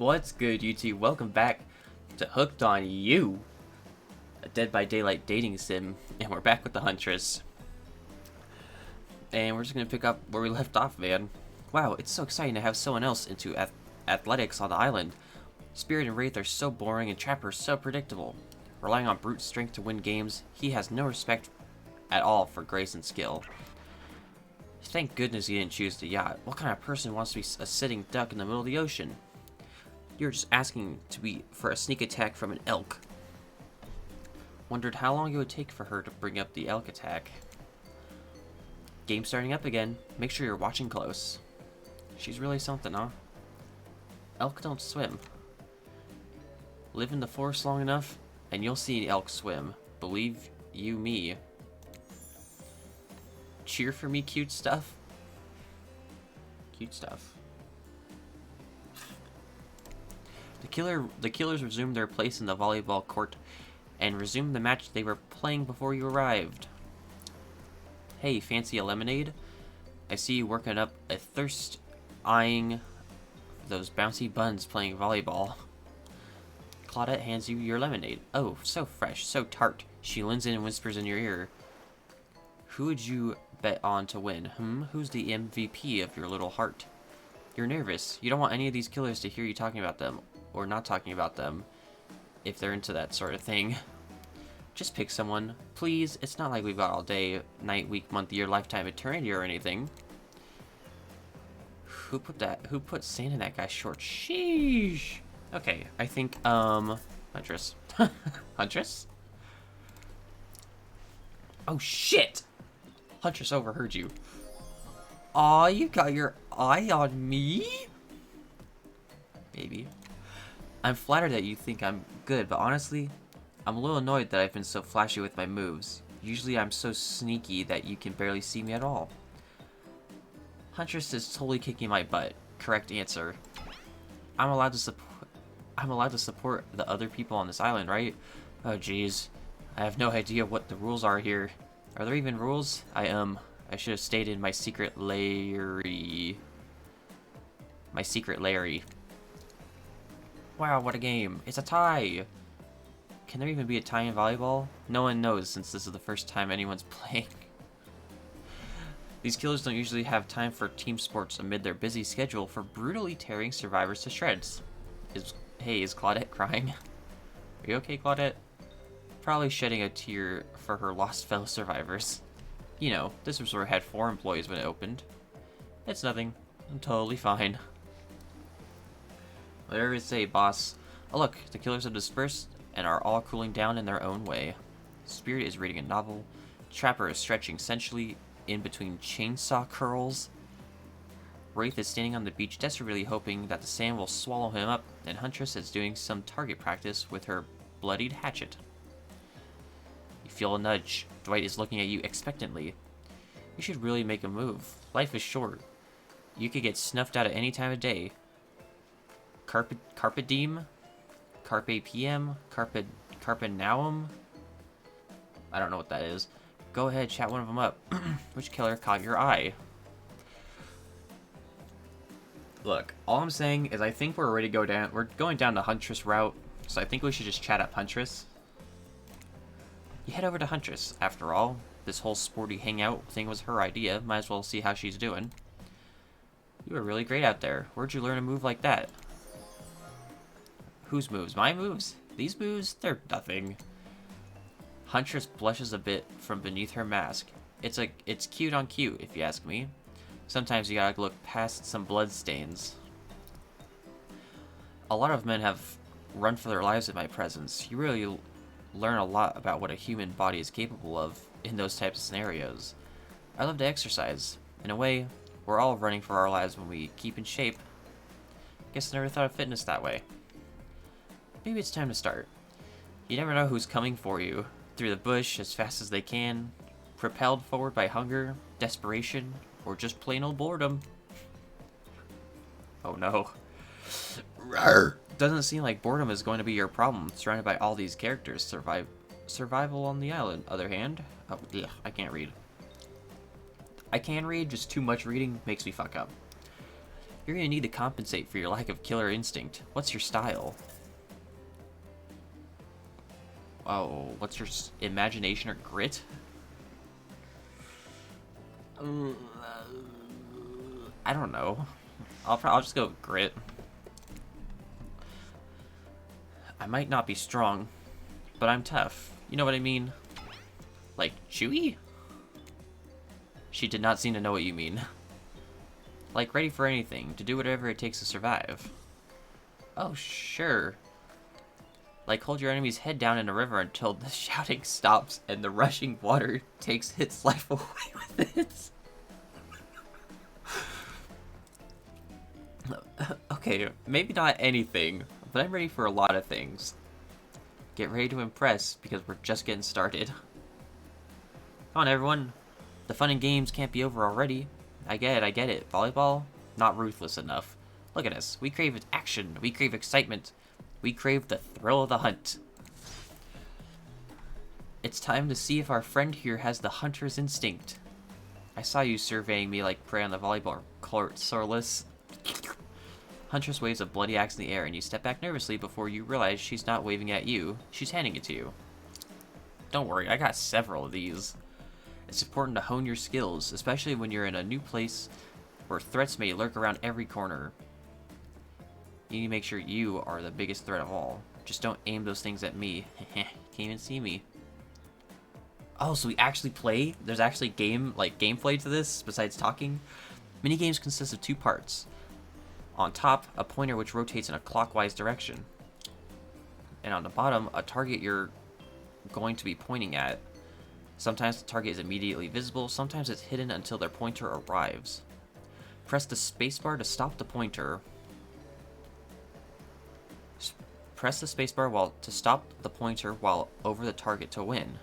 What's good, YouTube? Welcome back to Hooked on You, a Dead by Daylight dating sim, and we're back with the Huntress. And we're just gonna pick up where we left off, man. Wow, it's so exciting to have someone else into athletics on the island. Spirit and Wraith are so boring, and Trapper is so predictable. Relying on brute strength to win games, he has no respect at all for grace and skill. Thank goodness he didn't choose the yacht. What kind of person wants to be a sitting duck in the middle of the ocean? You're just asking for a sneak attack from an elk. Wondered how long it would take for her to bring up the elk attack. Game starting up again. Make sure you're watching close. She's really something, huh? Elk don't swim. Live in the forest long enough, and you'll see elk swim. Believe you me. Cheer for me, cute stuff. Cute stuff. The killers resumed their place in the volleyball court and resumed the match they were playing before you arrived. Hey, fancy a lemonade? I see you working up a thirst, eyeing those bouncy buns playing volleyball. Claudette hands you your lemonade. Oh, so fresh, so tart. She leans in and whispers in your ear. Who would you bet on to win? Who's the MVP of your little heart? You're nervous. You don't want any of these killers to hear you talking about them, or not talking about them, if they're into that sort of thing. Just pick someone. Please, it's not like we've got all day, night, week, month, year, lifetime, eternity, or anything. Who put sand in that guy's shorts? Sheesh! Okay, I think, Huntress. Huntress? Oh, shit! Huntress overheard you. Aw, you got your eye on me? Maybe. I'm flattered that you think I'm good, but honestly, I'm a little annoyed that I've been so flashy with my moves. Usually I'm so sneaky that you can barely see me at all. Huntress is totally kicking my butt. Correct answer. I'm allowed to support the other people on this island, right? Oh jeez. I have no idea what the rules are here. Are there even rules? I should have stayed in my secret Larry. My secret Larry. Wow, what a game. It's a tie! Can there even be a tie in volleyball? No one knows since this is the first time anyone's playing. These killers don't usually have time for team sports amid their busy schedule for brutally tearing survivors to shreds. Hey, is Claudette crying? Are you okay, Claudette? Probably shedding a tear for her lost fellow survivors. You know, this resort had 4 employees when it opened. It's nothing. I'm totally fine. Whatever you say, boss. Oh look, the killers have dispersed and are all cooling down in their own way. Spirit is reading a novel. Trapper is stretching sensually in between chainsaw curls. Wraith is standing on the beach desperately hoping that the sand will swallow him up, and Huntress is doing some target practice with her bloodied hatchet. You feel a nudge. Dwight is looking at you expectantly. You should really make a move. Life is short. You could get snuffed out at any time of day. Carpe diem? Carpe PM? Carpe nauum? I don't know what that is. Go ahead, chat one of them up. Which killer caught your eye? Look, all I'm saying is I think we're ready to go down. We're going down the Huntress route, so I think we should just chat up Huntress. You head over to Huntress. After all, this whole sporty hangout thing was her idea. Might as well see how she's doing. You were really great out there. Where'd you learn a move like that? Whose moves? My moves? These moves? They're nothing. Huntress blushes a bit from beneath her mask. It's cute on cute, if you ask me. Sometimes you gotta look past some bloodstains. A lot of men have run for their lives in my presence. You really learn a lot about what a human body is capable of in those types of scenarios. I love to exercise. In a way, we're all running for our lives when we keep in shape. Guess I never thought of fitness that way. Maybe it's time to start. You never know who's coming for you. Through the bush as fast as they can, propelled forward by hunger, desperation, or just plain old boredom. Oh no. Rawr. Doesn't seem like boredom is going to be your problem, surrounded by all these characters. Survival on the island, other hand. Oh, yeah, I can't read. I can read, just too much reading makes me fuck up. You're gonna need to compensate for your lack of killer instinct. What's your style? Oh, what's your imagination or grit? I don't know. I'll just go with grit. I might not be strong, but I'm tough. You know what I mean? Like, Chewy? She did not seem to know what you mean. Like, ready for anything, to do whatever it takes to survive. Oh, sure. Like, hold your enemy's head down in a river until the shouting stops and the rushing water takes its life away with it. Okay, maybe not anything, but I'm ready for a lot of things. Get ready to impress, because we're just getting started. Come on, everyone. The fun and games can't be over already. I get it. Volleyball? Not ruthless enough. Look at us. We crave action. We crave excitement. We crave the thrill of the hunt. It's time to see if our friend here has the hunter's instinct. I saw you surveying me like prey on the volleyball court, Sorless. Huntress waves a bloody axe in the air, and you step back nervously before you realize she's not waving at you. She's handing it to you. Don't worry, I got several of these. It's important to hone your skills, especially when you're in a new place where threats may lurk around every corner. You need to make sure you are the biggest threat of all. Just don't aim those things at me. Can't even see me. Oh, so we actually play? There's actually gameplay to this besides talking? Minigames consist of 2 parts. On top, a pointer which rotates in a clockwise direction. And on the bottom, a target you're going to be pointing at. Sometimes the target is immediately visible, sometimes it's hidden until their pointer arrives. Press the spacebar to stop the pointer. Press the spacebar to stop the pointer while over the target to win.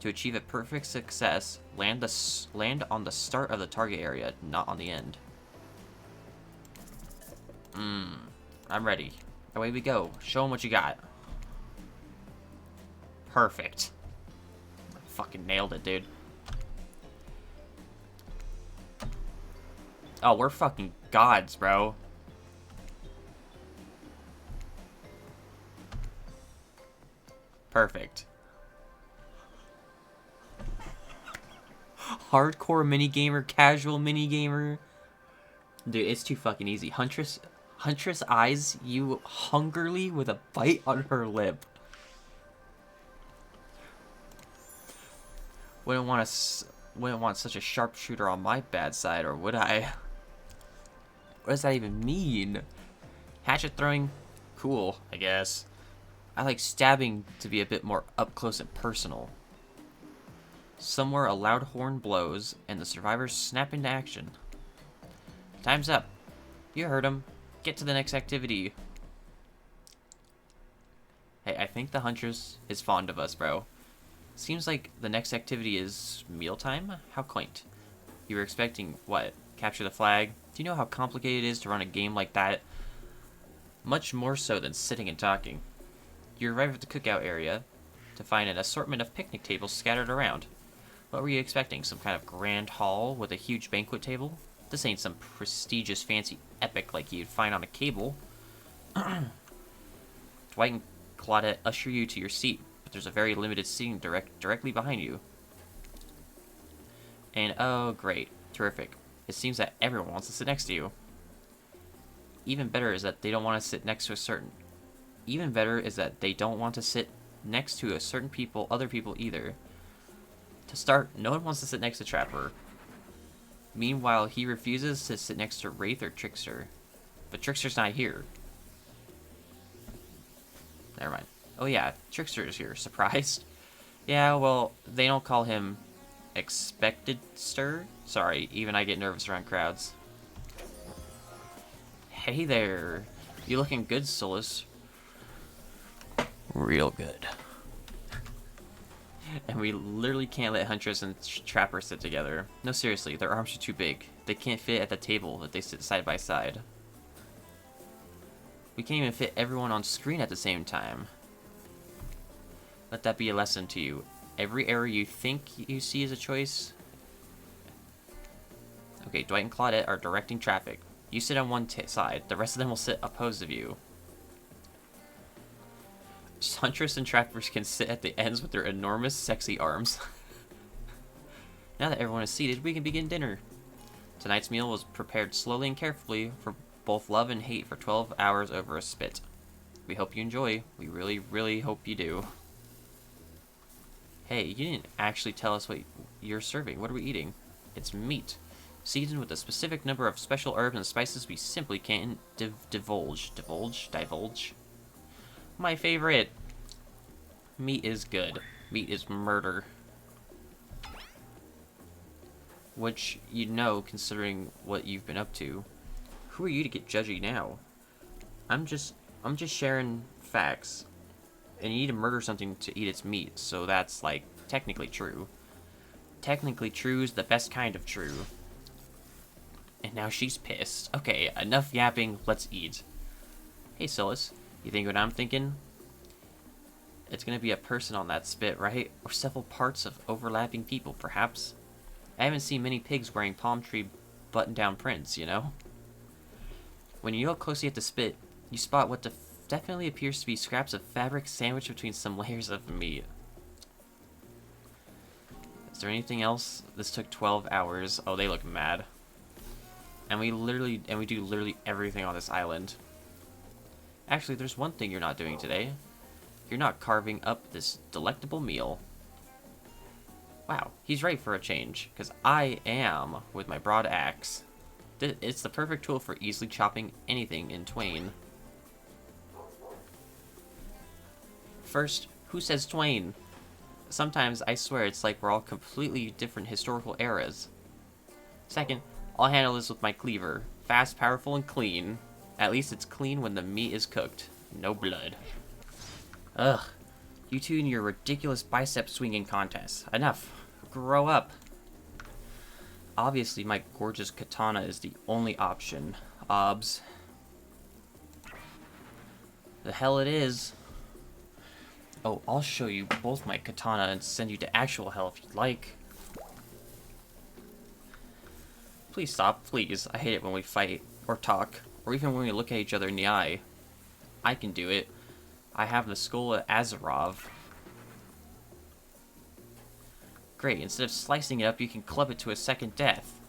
To achieve a perfect success, land on the start of the target area, not on the end. I'm ready. Away we go. Show them what you got. Perfect. Fucking nailed it, dude. Oh, we're fucking gods, bro. Perfect. Hardcore minigamer, casual minigamer. Dude, it's too fucking easy. Huntress eyes you hungrily with a bite on her lip. Wouldn't want such a sharpshooter on my bad side, or would I? What does that even mean? Hatchet throwing? Cool, I guess. I like stabbing to be a bit more up close and personal. Somewhere a loud horn blows, and the survivors snap into action. Time's up. You heard him. Get to the next activity. Hey, I think the Huntress is fond of us, bro. Seems like the next activity is mealtime? How quaint. You were expecting, what? Capture the flag? Do you know how complicated it is to run a game like that? Much more so than sitting and talking. You arrive at the cookout area to find an assortment of picnic tables scattered around. What were you expecting? Some kind of grand hall with a huge banquet table? This ain't some prestigious fancy epic like you'd find on a cable. Dwight and Claudette usher you to your seat, but there's a very limited seating directly behind you. And oh great, terrific. It seems that everyone wants to sit next to you. Even better is that they don't want to sit next to other people either. To start, no one wants to sit next to Trapper. Meanwhile, he refuses to sit next to Wraith or Trickster. But Trickster's not here. Never mind. Oh yeah, Trickster is here. Surprised? Yeah, well, they don't call him Expected-ster? Sorry, even I get nervous around crowds. Hey there. You looking good, Solus. Real good. And we literally can't let Huntress and Trapper sit together. No, seriously, their arms are too big. They can't fit at the table if they sit side by side. We can't even fit everyone on screen at the same time. Let that be a lesson to you. Every error you think you see is a choice. Okay, Dwight and Claudette are directing traffic. You sit on one side. The rest of them will sit opposed of you. Huntress and trappers can sit at the ends with their enormous, sexy arms. Now that everyone is seated, we can begin dinner. Tonight's meal was prepared slowly and carefully for both love and hate for 12 hours over a spit. We hope you enjoy. We really, really hope you do. Hey, you didn't actually tell us what you're serving. What are we eating? It's meat, seasoned with a specific number of special herbs and spices we simply can't divulge. Divulge? My favorite. Meat is good. Meat is murder. Which you know, considering what you've been up to. Who are you to get judgy now? I'm just sharing facts. And you need to murder something to eat its meat, so that's, like, technically true. Technically true is the best kind of true. And now she's pissed. Okay, enough yapping, let's eat. Hey, Silas, you think what I'm thinking? It's gonna be a person on that spit, right? Or several parts of overlapping people, perhaps? I haven't seen many pigs wearing palm tree button-down prints, you know? When you look closely at the spit, you spot what definitely appears to be scraps of fabric sandwiched between some layers of meat. Is there anything else? This took 12 hours. Oh, they look mad. And we do literally everything on this island. Actually, there's one thing you're not doing today. You're not carving up this delectable meal. Wow, he's right for a change, because I am with my broad axe. It's the perfect tool for easily chopping anything in twain. First, who says twain? Sometimes I swear it's like we're all completely different historical eras. Second, I'll handle this with my cleaver. Fast, powerful, and clean. At least it's clean when the meat is cooked. No blood. Ugh. You two and your ridiculous bicep swinging contests. Enough. Grow up. Obviously, my gorgeous katana is the only option. Obs. The hell it is. Oh, I'll show you both my katana and send you to actual hell if you'd like. Please stop, please. I hate it when we fight, or talk, or even when we look at each other in the eye. I can do it. I have the skull of Azarov. Great, instead of slicing it up, you can club it to a second death.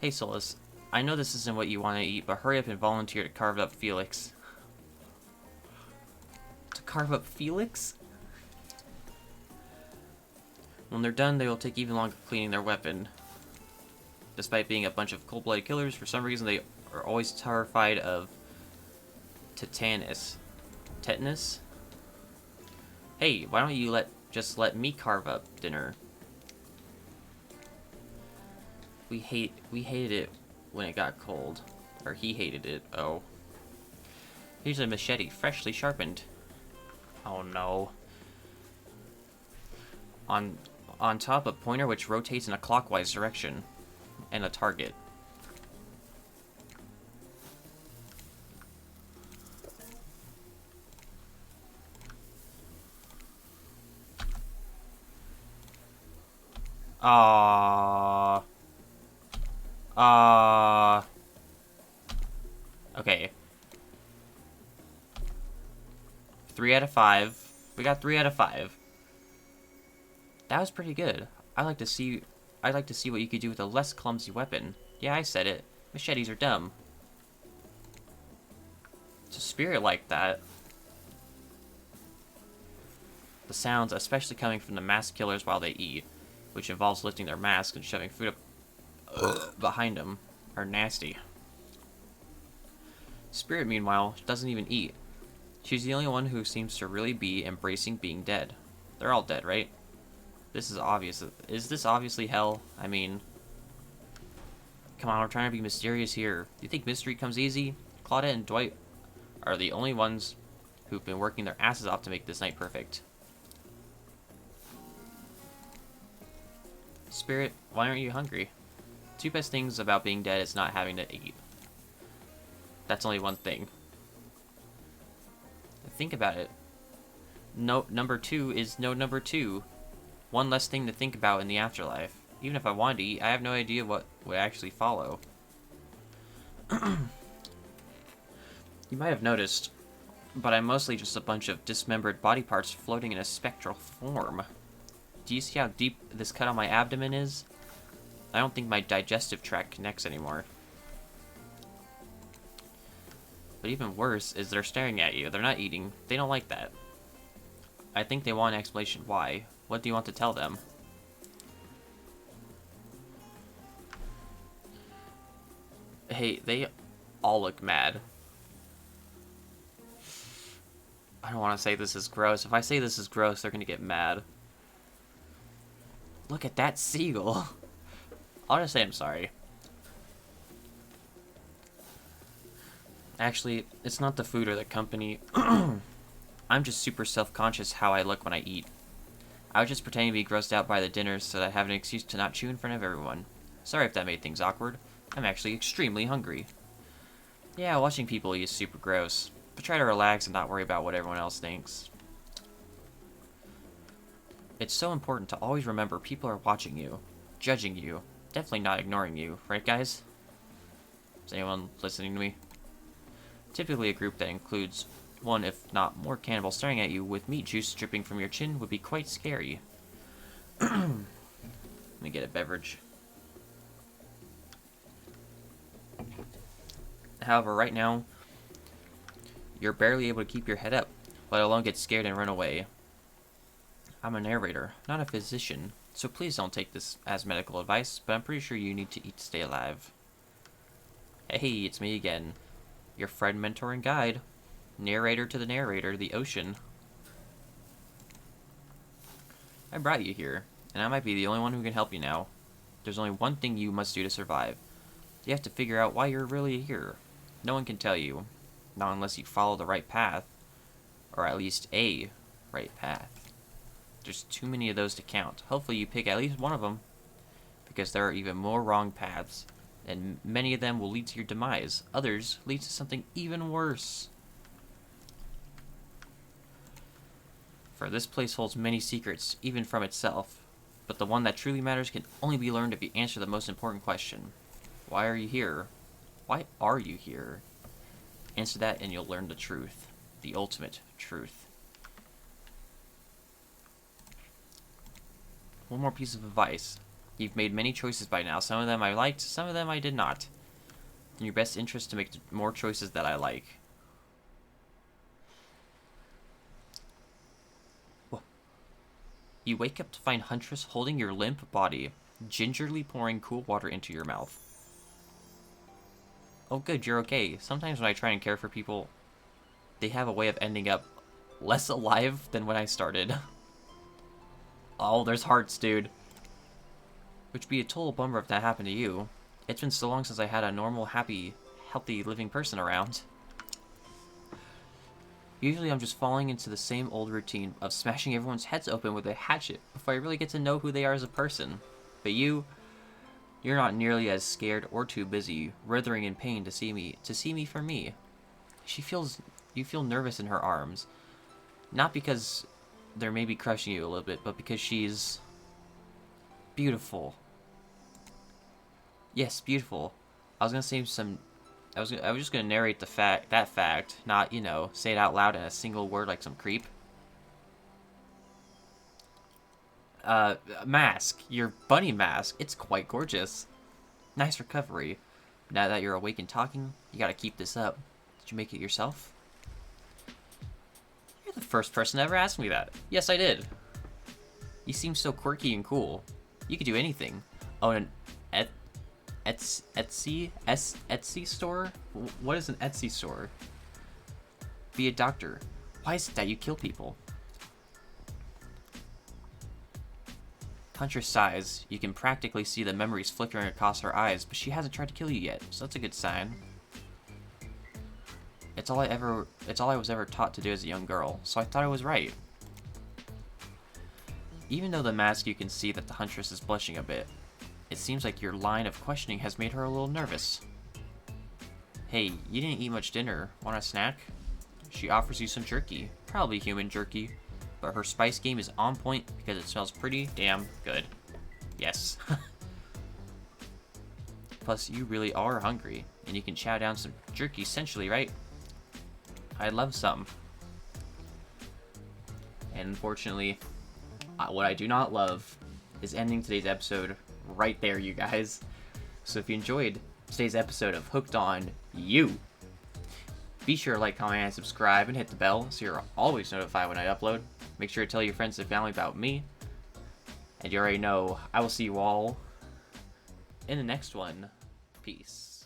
Hey, Solus. I know this isn't what you want to eat, but hurry up and volunteer to carve up Felix. To carve up Felix? When they're done, they will take even longer cleaning their weapon. Despite being a bunch of cold-blooded killers, for some reason they are always terrified of tetanus. Tetanus? Hey, why don't you just let me carve up dinner? We hated it when it got cold. Or he hated it, oh. Here's a machete, freshly sharpened. Oh no. On top, a pointer which rotates in a clockwise direction. And a target. Okay. 3 out of 5. We got 3 out of 5. That was pretty good. I'd like to see what you could do with a less clumsy weapon. Yeah, I said it. Machetes are dumb. It's a spirit like that. The sounds, especially coming from the masked killers while they eat, which involves lifting their masks and shoving food up behind them, are nasty. Spirit, meanwhile, doesn't even eat. She's the only one who seems to really be embracing being dead. They're all dead, right? This is obvious. Is this obviously hell? I mean, come on, we're trying to be mysterious here. You think mystery comes easy? Claudette and Dwight are the only ones who've been working their asses off to make this night perfect. Spirit, why aren't you hungry? Two best things about being dead is not having to eat. That's only one thing. Think about it. No, number 2 is no number 2. One less thing to think about in the afterlife. Even if I wanted to eat, I have no idea what would actually follow. You might have noticed, but I'm mostly just a bunch of dismembered body parts floating in a spectral form. Do you see how deep this cut on my abdomen is? I don't think my digestive tract connects anymore. But even worse is they're staring at you. They're not eating. They don't like that. I think they want an explanation why. What do you want to tell them? Hey, they all look mad. I don't want to say this is gross. If I say this is gross, they're going to get mad. Look at that seagull. I'll just say I'm sorry. Actually, it's not the food or the company. I'm just super self-conscious how I look when I eat. I was just pretending to be grossed out by the dinner so that I have an excuse to not chew in front of everyone. Sorry if that made things awkward. I'm actually extremely hungry. Yeah, watching people eat is super gross, but try to relax and not worry about what everyone else thinks. It's so important to always remember people are watching you, judging you, definitely not ignoring you, right guys? Is anyone listening to me? Typically a group that includes one, if not more, cannibals staring at you with meat juice dripping from your chin would be quite scary. Let me get a beverage. However, right now, you're barely able to keep your head up, let alone get scared and run away. I'm a narrator, not a physician, so please don't take this as medical advice, but I'm pretty sure you need to eat to stay alive. Hey, it's me again. Your friend, mentor, and guide. Narrator to the narrator, the ocean. I brought you here, and I might be the only one who can help you now. There's only one thing you must do to survive. You have to figure out why you're really here. No one can tell you, not unless you follow the right path, or at least a right path. There's too many of those to count. Hopefully you pick at least one of them, because there are even more wrong paths, and many of them will lead to your demise. Others lead to something even worse. For this place holds many secrets, even from itself, but the one that truly matters can only be learned if you answer the most important question. Why are you here? Why are you here? Answer that and you'll learn the truth. The ultimate truth. One more piece of advice. You've made many choices by now. Some of them I liked, some of them I did not. In your best interest to make more choices that I like. Whoa. You wake up to find Huntress holding your limp body, gingerly pouring cool water into your mouth. Oh good, you're okay. Sometimes when I try and care for people, they have a way of ending up less alive than when I started. Oh, there's hearts, dude. Which would be a total bummer if that happened to you. It's been so long since I had a normal, happy, healthy, living person around. Usually I'm just falling into the same old routine of smashing everyone's heads open with a hatchet before I really get to know who they are as a person. But you're not nearly as scared or too busy, writhing in pain to see me for me. You feel nervous in her arms. Not because they're maybe crushing you a little bit, but because she's beautiful. Yes, beautiful. I was just gonna narrate that fact, not, say it out loud in a single word like some creep. Mask. Your bunny mask. It's quite gorgeous. Nice recovery. Now that you're awake and talking, you gotta keep this up. Did you make it yourself? You're the first person to ever ask me that. Yes, I did. You seem so quirky and cool. You could do anything. Oh, an Etsy store? What is an Etsy store? Be a doctor. Why is it that you kill people? Huntress sighs. You can practically see the memories flickering across her eyes, but she hasn't tried to kill you yet, so that's a good sign. It's all I was ever taught to do as a young girl, so I thought I was right. Even though the mask, you can see that the Huntress is blushing a bit. It seems like your line of questioning has made her a little nervous. Hey, you didn't eat much dinner. Want a snack? She offers you some jerky. Probably human jerky. But her spice game is on point because it smells pretty damn good. Yes. Plus, you really are hungry, and you can chow down some jerky sensually, right? I'd love some. And unfortunately, what I do not love is ending today's episode right there, you guys. So if you enjoyed today's episode of Hooked on You, be sure to like, comment, and subscribe, and hit the bell so you're always notified when I upload. Make sure to tell your friends and family about me. And you already know, I will see you all in the next one. Peace.